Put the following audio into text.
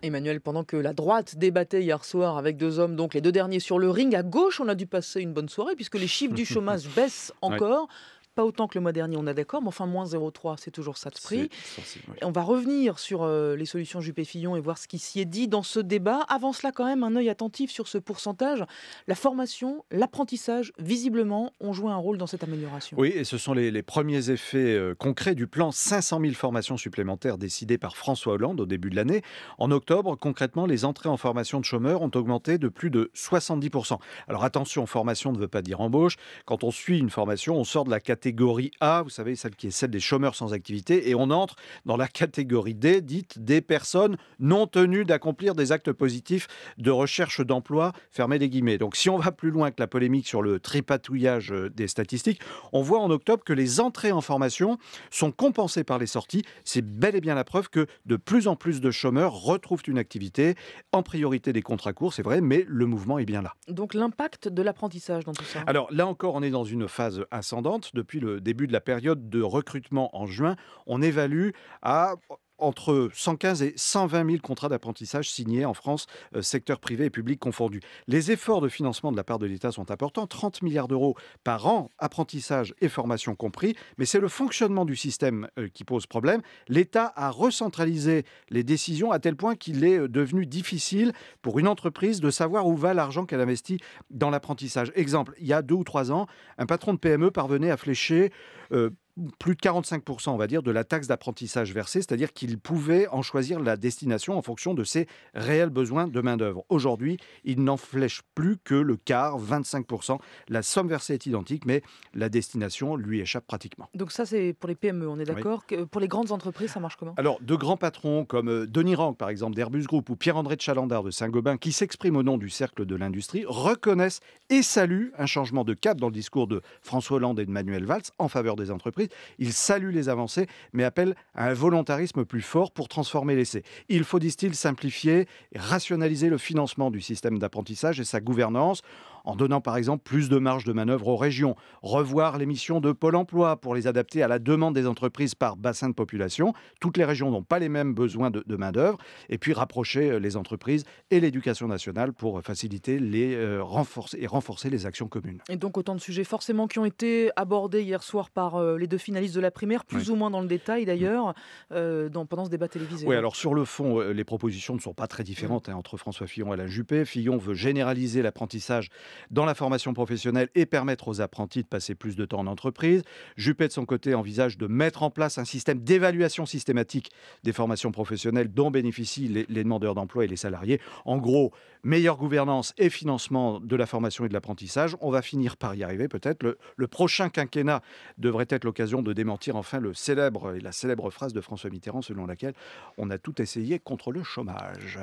Emmanuel, pendant que la droite débattait hier soir avec deux hommes, donc les deux derniers sur le ring, à gauche, on a dû passer une bonne soirée puisque les chiffres du chômage baissent Ouais, encore. Pas autant que le mois dernier, on est d'accord, mais enfin moins 0,3, c'est toujours ça de c'est prix. sensible. Oui. Et on va revenir sur les solutions Juppé-Fillon et voir ce qui s'y est dit dans ce débat. Avant cela, quand même, un œil attentif sur ce pourcentage. La formation, l'apprentissage, visiblement, ont joué un rôle dans cette amélioration. Oui, et ce sont les premiers effets concrets du plan 500 000 formations supplémentaires décidé par François Hollande au début de l'année. En octobre, concrètement, les entrées en formation de chômeurs ont augmenté de plus de 70%. Alors attention, formation ne veut pas dire embauche. Quand on suit une formation, on sort de la catégorie A, vous savez, celle qui est celle des chômeurs sans activité, et on entre dans la catégorie D, dite des personnes non tenues d'accomplir des actes positifs de recherche d'emploi, fermez les guillemets. Donc si on va plus loin que la polémique sur le tripatouillage des statistiques, on voit en octobre que les entrées en formation sont compensées par les sorties. C'est bel et bien la preuve que de plus en plus de chômeurs retrouvent une activité, en priorité des contrats courts, c'est vrai, mais le mouvement est bien là. Donc l'impact de l'apprentissage dans tout ça. Alors là encore, on est dans une phase ascendante. Depuis le début de la période de recrutement en juin, on évalue à entre 115 et 120 000 contrats d'apprentissage signés en France, secteur privé et public confondus. Les efforts de financement de la part de l'État sont importants, 30 milliards d'euros par an, apprentissage et formation compris, mais c'est le fonctionnement du système qui pose problème. L'État a recentralisé les décisions à tel point qu'il est devenu difficile pour une entreprise de savoir où va l'argent qu'elle investit dans l'apprentissage. Exemple, il y a 2 ou 3 ans, un patron de PME parvenait à flécher plus de 45%, on va dire, de la taxe d'apprentissage versée, c'est-à-dire qu'il pouvait en choisir la destination en fonction de ses réels besoins de main-d'œuvre. Aujourd'hui, il n'en flèche plus que le quart, 25%. La somme versée est identique, mais la destination lui échappe pratiquement. Donc ça, c'est pour les PME, on est Oui. d'accord. Pour les grandes entreprises, ça marche comment? Alors, de grands patrons comme Denis Rank, par exemple, d'Airbus Group, ou Pierre-André de Chalandard de Saint-Gobain, qui s'expriment au nom du cercle de l'industrie, reconnaissent et saluent un changement de cap dans le discours de François Hollande et de Manuel Valls en faveur des entreprises. Ils saluent les avancées, mais appellent à un volontarisme plus fort pour transformer l'essai. Il faut, disent-ils, simplifier et rationaliser le financement du système d'apprentissage et sa gouvernance, en donnant par exemple plus de marge de manœuvre aux régions, revoir les missions de Pôle emploi pour les adapter à la demande des entreprises par bassin de population. Toutes les régions n'ont pas les mêmes besoins de main-d'œuvre, et puis rapprocher les entreprises et l'éducation nationale pour faciliter renforcer les actions communes. Et donc autant de sujets forcément qui ont été abordés hier soir par les deux finalistes de la primaire, Oui. plus ou moins dans le détail d'ailleurs, pendant ce débat télévisé. Oui, Hein. alors sur le fond, les propositions ne sont pas très différentes entre François Fillon et Alain Juppé. Fillon veut généraliser l'apprentissage dans la formation professionnelle et permettre aux apprentis de passer plus de temps en entreprise. Juppé, de son côté, envisage de mettre en place un système d'évaluation systématique des formations professionnelles dont bénéficient les demandeurs d'emploi et les salariés. En gros, meilleure gouvernance et financement de la formation et de l'apprentissage. On va finir par y arriver peut-être. Le prochain quinquennat devrait être l'occasion de démentir enfin la célèbre phrase de François Mitterrand selon laquelle on a tout essayé contre le chômage.